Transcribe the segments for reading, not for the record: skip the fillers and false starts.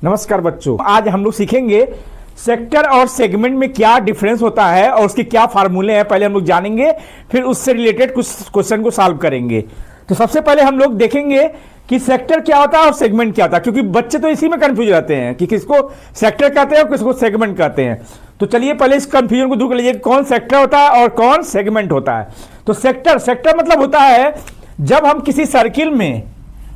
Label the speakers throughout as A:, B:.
A: नमस्कार बच्चों, आज हम लोग सीखेंगे सेक्टर और सेगमेंट में क्या डिफरेंस होता है और उसके क्या फार्मूले हैं। पहले हम लोग जानेंगे, फिर उससे रिलेटेड कुछ क्वेश्चन को सॉल्व करेंगे। तो सबसे पहले हम लोग देखेंगे कि सेक्टर क्या होता है और सेगमेंट क्या होता है, क्योंकि बच्चे तो इसी में कंफ्यूज रहते हैं कि किसको सेक्टर कहते हैं और किसको सेगमेंट कहते हैं। तो चलिए पहले इस कंफ्यूजन को दूर कर लीजिए, कौन सेक्टर होता है और कौन सेगमेंट होता है। तो सेक्टर मतलब होता है जब हम किसी सर्किल में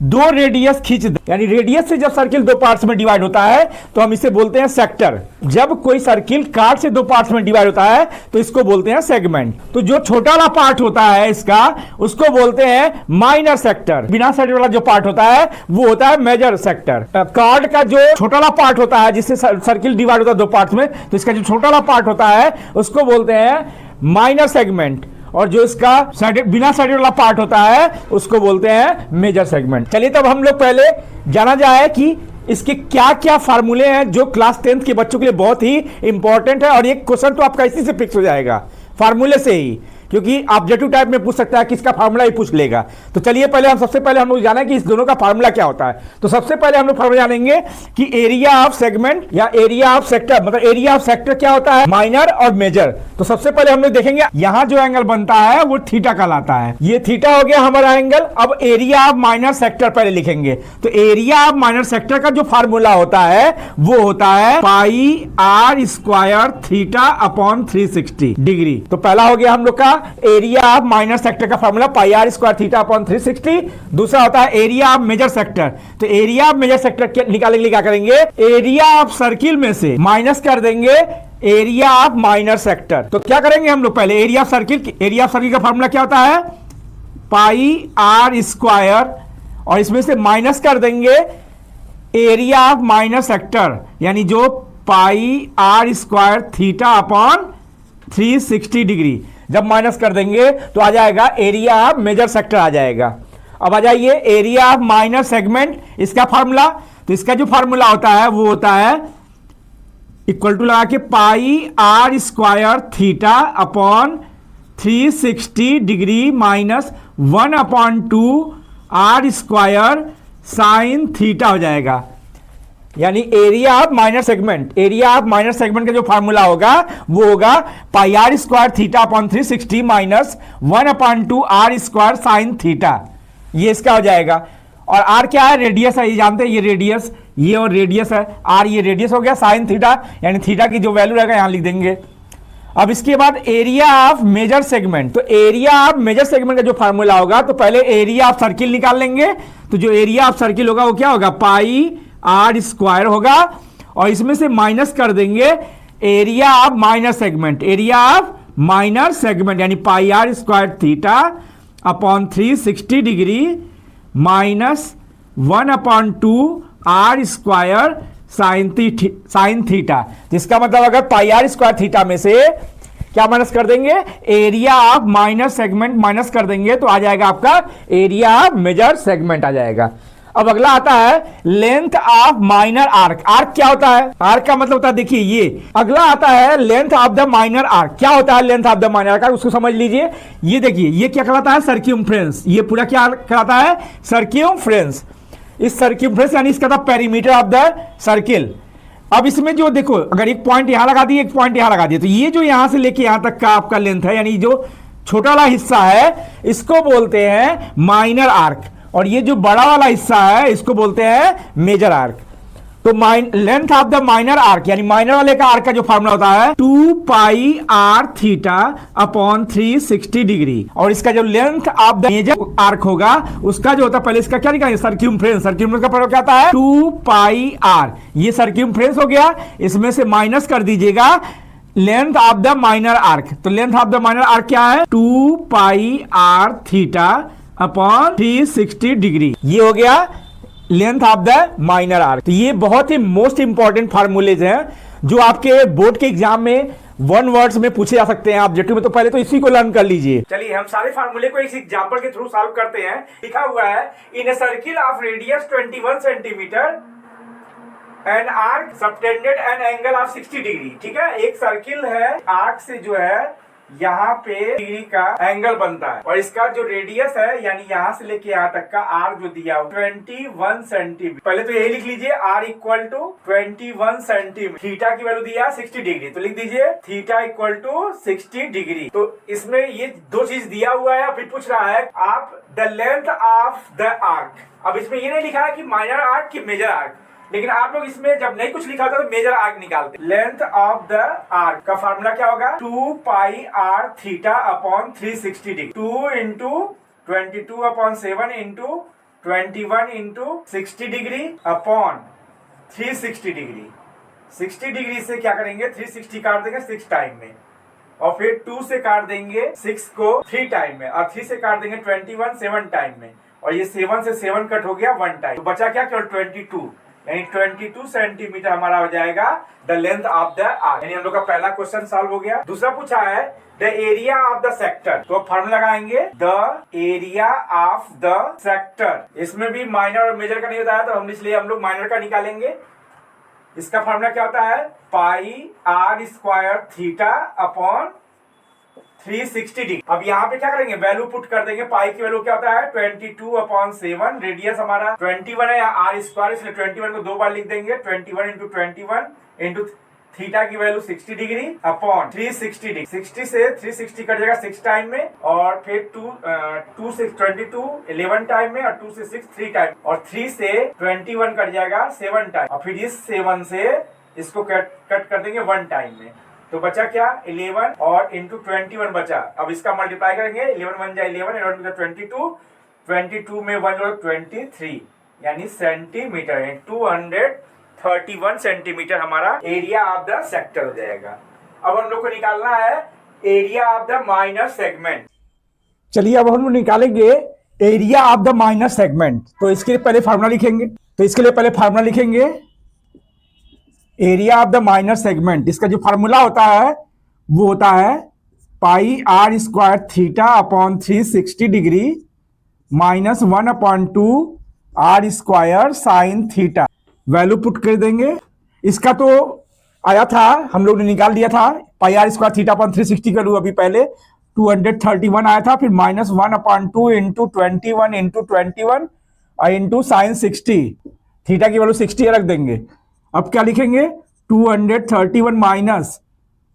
A: दो रेडियस खींच दें, यानी रेडियस से जब सर्किल दो पार्ट्स में डिवाइड होता है तो हम इसे बोलते हैं सेक्टर। जब कोई सर्किल कार्ड से दो पार्ट्स में डिवाइड होता है तो इसको बोलते हैं सेगमेंट। तो जो छोटा वाला पार्ट होता है इसका, उसको बोलते हैं माइनर सेक्टर। बिना सेक्टर वाला जो पार्ट होता है वो होता है मेजर सेक्टर। कार्ड का जो छोटा वाला पार्ट होता है जिससे सर्किल डिवाइड होता है दो पार्ट्स में, तो इसका जो छोटा वाला पार्ट होता है उसको बोलते हैं माइनर सेगमेंट, और जो इसका बिना साइड वाला पार्ट होता है उसको बोलते हैं मेजर सेगमेंट। चलिए तब हम लोग पहले जाना जाए कि इसके क्या क्या फार्मूले हैं जो क्लास 10th के बच्चों के लिए बहुत ही इंपॉर्टेंट है। और एक क्वेश्चन तो आपका इसी से फिक्स हो जाएगा, फार्मूले से ही, क्योंकि ऑब्जेक्टिव टाइप में पूछ सकता है कि इसका फार्मूला ही पूछ लेगा। तो चलिए पहले सबसे पहले हम लोग जाना कि इस दोनों का फार्मूला क्या होता है। तो सबसे पहले हम लोग फार्मूला जानेंगे कि एरिया ऑफ सेगमेंट या एरिया ऑफ सेक्टर, मतलब एरिया ऑफ सेक्टर क्या होता है, माइनर और मेजर। तो सबसे पहले हम लोग देखेंगे यहां जो एंगल बनता है वो थीटा कहलाता है। ये थीटा हो गया हमारा एंगल। अब एरिया ऑफ माइनर सेक्टर पहले लिखेंगे। तो एरिया ऑफ माइनर सेक्टर का जो फार्मूला होता है वो होता है pi are square theta upon 360 degree. तो पहला हो गया हम लोग का एरिया ऑफ माइनर सेक्टर का formula pi are square theta upon 360। दूसरा होता है एरिया ऑफ मेजर सेक्टर। तो एरिया ऑफ मेजर सेक्टर निकालने के लिए क्या करेंगे, एरिया ऑफ सर्किल में से माइनस कर देंगे एरिया ऑफ माइनर सेक्टर। तो क्या करेंगे हम लोग पहले एरिया ऑफ सर्किल का फार्मूला क्या होता है, पाई आर स्क्वायर, और इसमें से माइनस कर देंगे एरिया ऑफ माइनर सेक्टर, यानी जो pi are square theta upon 360 degree. जब माइनस कर देंगे तो आ जाएगा एरिया ऑफ मेजर सेक्टर आ जाएगा। अब आ जाइए एरिया ऑफ माइनर सेगमेंट, इसका फार्मूला। तो इसका जो फार्मूला होता है वो होता है इक्वल टू लगा के pi are square theta upon 360 degree minus 1/2 R square sine theta हो जाएगा, यानी area of minor segment. Area of minor segment का जो फार्मूला होगा वो होगा pi are square theta upon 360 minus 1/2 R square sine theta. ये इसका हो जाएगा। और आर क्या है, रेडियस है, ये जानते हैं, ये रेडियस, ये और रेडियस है, आर ये रेडियस हो गया, साइन थीटा यानी थीटा की जो वैल्यू रहेगा यहां लिख देंगे। अब इसके बाद एरिया ऑफ मेजर सेगमेंट। तो एरिया ऑफ मेजर सेगमेंट का जो फार्मूला होगा, तो पहले एरिया ऑफ सर्किल निकाल लेंगे। तो जो एरिया ऑफ सर्किल होगा वो क्या होगा, पाई आर स्क्वायर होगा, और इसमें से माइनस कर देंगे area of minor segment. Area of minor segment यानी pi are square theta upon 360 degree minus 1/2 R square sine theta. जिसका मतलब अगर पाई आर स्क्वायर थीटा में से क्या माइनस कर देंगे, area of minor segment minus कर देंगे, तो आ जाएगा आपका एरिया ऑफ मेजर सेगमेंट आ जाएगा। अब अगला आता है length of minor arc. Arc क्या होता है, आर्क का मतलब होता है, देखिए ये अगला आता है length of the minor arc. क्या होता है length of the minor arc, उसको समझ लीजिए। ये देखिए ये क्या कहलाता है, सर्क्यूम्फ्रेंस। ये पूरा क्या कहलाता है, सर्क्यूम्फ्रेंस। इस सर्क्यूम्फ्रेंस यानी इसका था पेरीमीटर ऑफ द सर्किल। अब इसमें जो देखो, अगर एक पॉइंट यहां लगा दिए, एक पॉइंट यहां लगा दिए, तो ये जो यहां से लेके यहां तक का आपका लेंथ है, यानी जो छोटा वाला हिस्सा है इसको बोलते हैं माइनर आर्क, और ये जो बड़ा वाला हिस्सा है इसको बोलते हैं मेजर आर्क। तो length of the minor arc यानी माइनर वाले का आर्क का जो फार्मूला होता है 2 pi are theta upon 360 degree, और इसका जो length of the major arc होगा उसका जो होता है, पहले इसका क्या निकालेंगे, सर्क्यूम्फ्रेंस। सर्क्यूम्फ्रेंस का फार्मूला क्या आता है, 2 पाई आर। ये सर्क्यूम्फ्रेंस हो गया, इसमें से माइनस कर दीजिएगा length of the minor arc. तो length of the minor arc क्या है, 2 pi are theta upon 360 degree. ये हो गया length of the minor arc. तो ये बहुत ही मोस्ट इंपॉर्टेंट फार्मूलेज हैं जो आपके बोर्ड के एग्जाम में 1 वर्ड्स में पूछे जा सकते हैं ऑब्जेक्टिव में। तो पहले तो इसी को लर्न कर लीजिए। चलिए हम सारे फार्मूले को इस एग्जांपल के थ्रू सॉल्व करते हैं। लिखा हुआ है in a circle of radius 21 centimetre and arc subtended an angle of 60 degree. ठीक है, एक सर्किल है, आर्क से जो है यहाँ पे डिग्री का एंगल बनता है और इसका जो रेडियस है यानी यहाँ से लेके यहाँ तक का आर जो दिया 21 सेंटीमीटर। पहले तो यही लिख लीजिए r equal to 21 centimetre. Theta की वैल्यू दिया 60 डिग्री, तो लिख दीजिए थीटा इक्वल टू 60 डिग्री। तो इसमें ये दो चीज दिया हुआ है, फिर पूछ रहा है आप the length of the arc. अब इसमें ये नहीं लिखा है कि माइनर आर्क की मेजर आर्क, लेकिन आप लोग इसमें जब नहीं कुछ लिखा होता तो मेजर आर्क निकालते। लेंथ ऑफ द आर्क का फार्मूला क्या होगा 2 pi are theta upon 360 degree. 2 into 22 upon 7 into 21 into 60 degree upon 360 degree. 60 degree से क्या करेंगे 360 काट देंगे 6 टाइम में और फिर 2 से काट देंगे 6 को 3 टाइम में और 3 से काट देंगे 21 7 टाइम में और ये 7 से 7 कट हो गया 1 टाइम। तो बचा क्या केवल 22 यानी 22 सेंटीमीटर हमारा हो जाएगा the length of the arc. यानी हम लोग का पहला क्वेश्चन सॉल्व हो गया। दूसरा पूछा है the area of the sector, तो फार्मूला लगाएंगे the area of the sector. इसमें भी माइनर और मेजर का नहीं होता है तो हम इसलिए हम लोग माइनर का निकालेंगे। इसका फार्मूला क्या होता है pi are square theta upon 360 degree. अब यहाँ पे क्या करेंगे वैल्यू पुट कर देंगे। पाई की वैल्यू क्या होता है 22 अपॉन 7, रेडियस हमारा 21 है या आर स्क्वायर, इसलिए 21 को 2 बार लिख देंगे 21 इंटू 21 इंटू थीटा की वैल्यू 60 डिग्री अपॉन 360 डिग्री। 60 से 360 कट जाएगा 6 टाइम में और फिर 2 से 22 11 टाइम में और 2 से 6 3 टाइम और 3 से 21 कट जाएगा 7 टाइम और फिर इस 7 से इसको कट कर देंगे 1 टाइम में। तो बचा क्या 11 और इंटू 21 बचा। अब इसका मल्टीप्लाई करेंगे 11 1 जा 11 11 22 22 में 1 जोड़ 23 यानी सेंटीमीटर है 231 सेंटीमीटर हमारा एरिया ऑफ द सेक्टर हो जाएगा। अब हम लोग को निकालना है area of the minor segment. चलिए अब हम लोग निकालेंगे area of the minor segment. तो इसके लिए पहले फार्मूला लिखेंगे area of the minor segment. इसका जो फार्मूला होता है वो होता है pi are square theta upon 360 degree minus 1 upon 2 R square sine theta. Value put कर देंगे। इसका तो आया था हम लोग ने निकाल दिया था पाई आर स्क्वायर थीटा अपॉन 360 का अभी पहले 231 आया था, फिर माइनस 1 अपॉन 2 इंटू 21 इंटू 21 और इंटू साइन 60। थीटा की वैल्यू 60 रख देंगे। अब क्या लिखेंगे 231 माइनस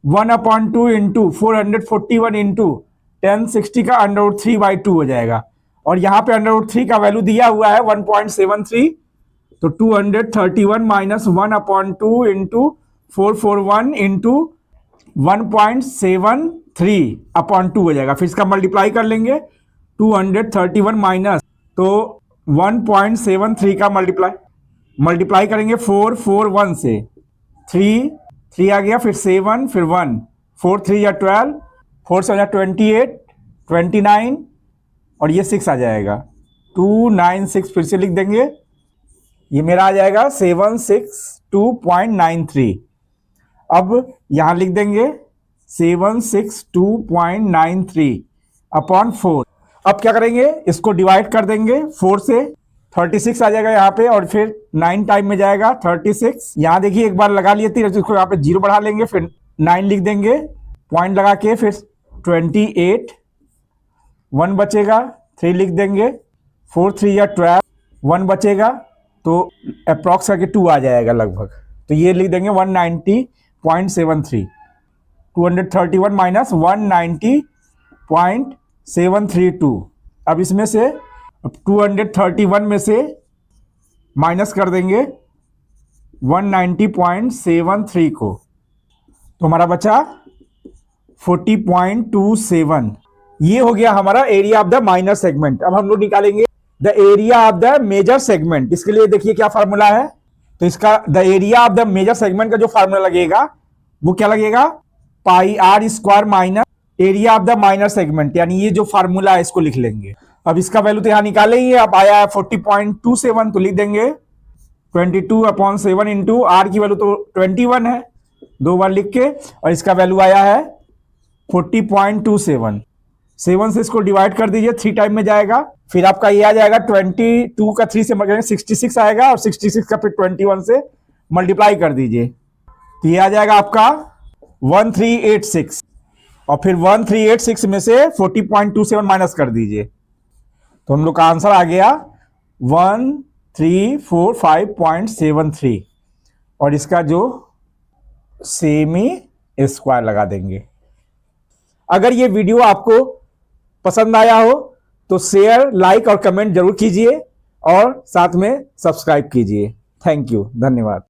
A: 1 अपॉन 2 इंटू 441 इंटू 1060 का √3/2 हो जाएगा और यहाँ पे √3 का वैल्यू दिया हुआ है 1.73। तो 231 minus 1 upon 2 into 441 into 1.73 upon 2 हो जाएगा। फिर इसका मल्टीप्लाई कर लेंगे 231 माइनस तो 1.73 का मल्टीप्लाई करेंगे 4 4 1 से 3 आ गया, फिर 7 फिर 1 4 3 या 12 4 से 28 29 और ये 6 आ जाएगा 296। फिर से लिख देंगे ये मेरा आ जाएगा 762.93। अब यहाँ लिख देंगे 762.93 अपॉन 4। अब क्या करेंगे इसको डिवाइड कर देंगे 4 से 36 आ जाएगा यहाँ पे और फिर 9 टाइम में जाएगा 36। यहाँ देखिए एक बार लगा लिए थे इसको यहाँ पे 0 बढ़ा लेंगे फिर 9 लिख देंगे पॉइंट लगा के फिर 28 1 बचेगा 3 लिख देंगे 4 3 या 12 1 बचेगा तो अप्रॉक्स करके 2 आ जाएगा लगभग। तो ये लिख देंगे 190.73 231 माइनस 190.732। अब इसमें से अब 231 में से माइनस कर देंगे 190.73 को तो हमारा बचा 40.27। ये हो गया हमारा area of the minor segment. अब हम लोग निकालेंगे the area of the major segment. इसके लिए देखिए क्या फार्मूला है। तो इसका the area of the major segment का जो फार्मूला लगेगा वो क्या लगेगा pi are square minus area of the minor segment, यानी ये जो फार्मूला है इसको लिख लेंगे। अब इसका वैल्यू तो यहां निकालेंगे। अब आया है 40.27 तो लिख देंगे 22/7 इंटू आर की वैल्यू तो 21 है 2 बार लिख के और इसका वैल्यू आया है 40.27। 7 से इसको डिवाइड कर दीजिए 3 टाइम में जाएगा। फिर आपका ये आ जाएगा 22 का 3 से मल्टीप्लाई 66 आएगा और 66 का फिर 21 से मल्टीप्लाई कर दीजिए तो ये आ जाएगा आपका 1386 और फिर 1386 में से 40.27 माइनस कर दीजिए, तो हम लोग का आंसर आ गया 1345.73, और इसका जो सेमी स्क्वायर लगा देंगे। अगर ये वीडियो आपको पसंद आया हो तो शेयर, लाइक और कमेंट जरूर कीजिए और साथ में सब्सक्राइब कीजिए। थैंक यू, धन्यवाद।